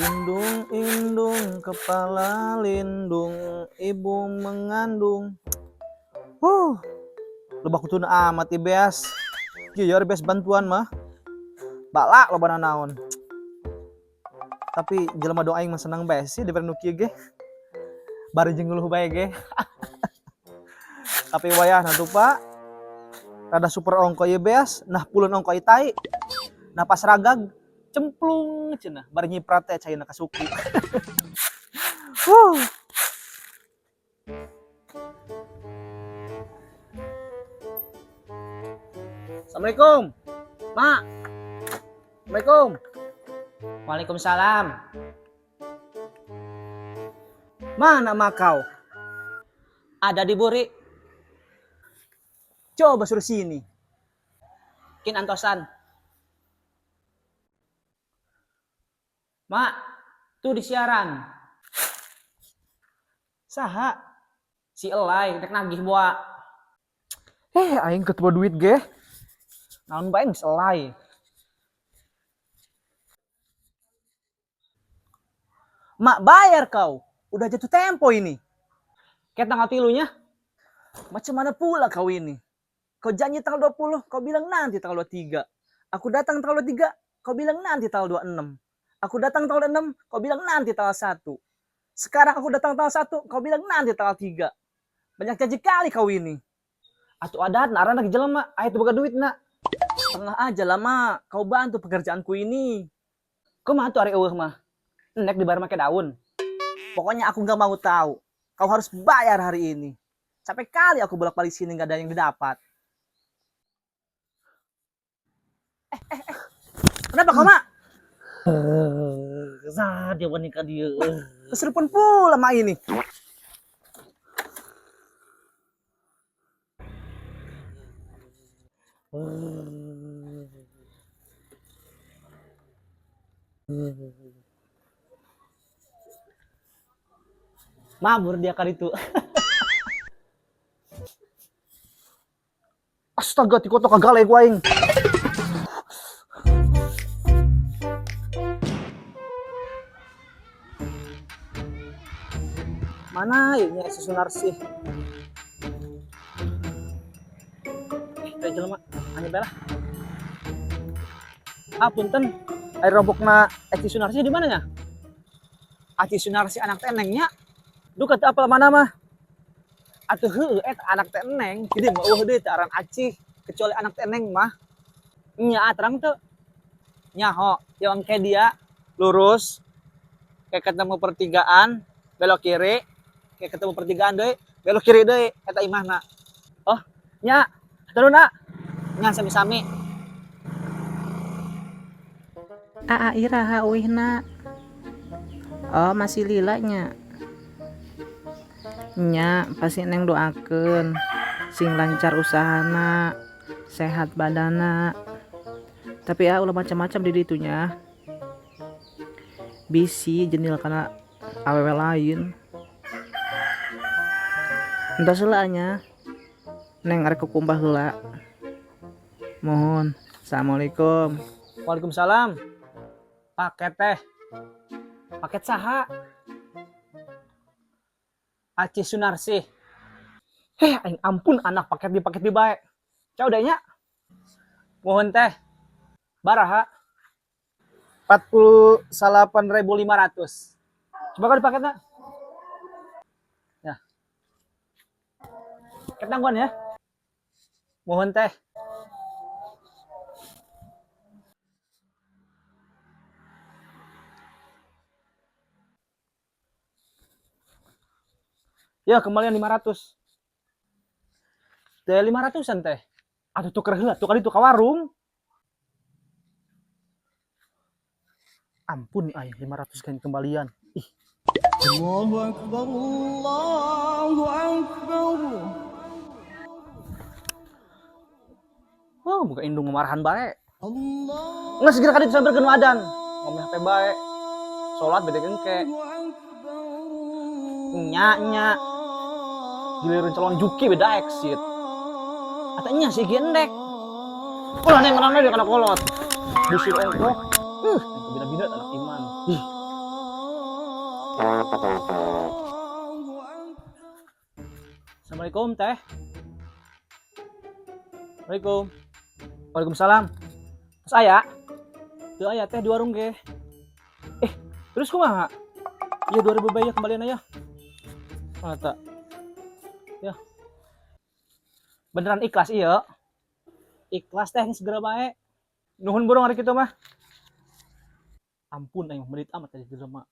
Indung, indung, kepala lindung, ibu mengandung. Lebah kutuna amat ibeas. Jujur ibeas bantuan mah. Balak loba naon. Tapi jelema doa aing mah senang bae sih dibere nu kieu ge. Bari jeung ngeuluh bae ge. Tapi wayahna tuh Pak. Rada super ongko ieu beas, nah pulun ongko ieu tai. Nah pas ragag cemplung cenah, bari nyiprat teh caina ka suku. Assalamualaikum. Mak. Assalamualaikum. Waalaikumsalam. Mana mak kau? Ada di Buri. Coba suruh sini. Kin antosan. Mak, tuh di siaran. Saha? Si Elai, rek nagih boa. Aing ketemu duit ge. Naon bae geus elai. Mak bayar kau. Udah jatuh tempo ini. Ket tanggal 3-nya. Macam mana pula kau ini? Kau janji tanggal 20, kau bilang nanti tanggal 23. Aku datang tanggal 23, kau bilang nanti tanggal 26. Aku datang tanggal 6, kau bilang nanti tanggal 1. Sekarang aku datang tanggal 1, kau bilang nanti tanggal 3. Banyak janji kali kau ini. Atuh adat narana ge jelema, aya teu boga duit na. Tengah aja lah, Mak. Kau bantu pekerjaanku ini. Kumaha atuh ari eueuh mah? Enek dibayar make daun. Pokoknya aku nggak mau tahu. Kau harus bayar hari ini. Sampai kali aku bolak-balik sini nggak ada yang didapat. Kenapa kau, Mak? Sah dia wanita dia. Keserupun pula Mak ini. Mabur dia kali itu. Astaga, tiko to kagale ku aing. Mana ieu nya susunar sih? Teh jelema, anya belah. Punten. Air robokna Eci Sunarsi di mana nya? Aci Sunarsi anak tenengnya. Duh kata apa mana mah? Atuh heueuh anak teneng, jadi mah eueuh deui teh aran Aci, kecuali anak teneng mah. Nya terang teu. Nyaho, yang kayak dia lurus kayak ketemu pertigaan, belok kiri, kayak ketemu pertigaan deui, belok kiri deui, eta imahna. Oh, nya, teruna. Nya sami-sami. Aa iraha uihna. Oh masih lilanya. Nya pasti neng doakeun sing lancar usahana, sehat badana. Tapi ulah macam-macam di ditunya. Bisi jenil kana awewe lain. Entah selanya. Neng arek kukumbah heula. Mohon. Assalamualaikum. Waalaikumsalam. Paket teh. Paket saha? Aci Sunarsi. Aing ampun anak paket di bae. Cau deh nya. Mohon teh. Baraha? 48.500. Coba kau dipaketna. Ya. Ketangguan ya. Mohon teh. Ya kembalian 500. Teh 500-an teh. Atuh tuker heula, tukar itu ka warung. Ampun aya 500 kan kembalian. Ih. Allahu Akbar, Allahu Akbar. Oh, buka indung marahan bae. Allah. Nggak segera kali sambil kenu adan. Ngomong HP bae. Salat bede gengke. Nya. Giliran calon juki beda exit. Atanya si gendek. Ulah neng menang dia kana kolot. Busir ongko. Bina-bina anak iman. Assalamualaikum teh. Assalamualaikum. Waalaikumsalam. Terus aya? Teu aya teh di warung ge. Terus kumaha? Iya 2000 bae ya kembalian aya. Mata. Ya. Beneran ikhlas iya? Ikhlas teh segera bae. Nuhun burung hari kitu mah. Ampun aing menit amat tadi jelema.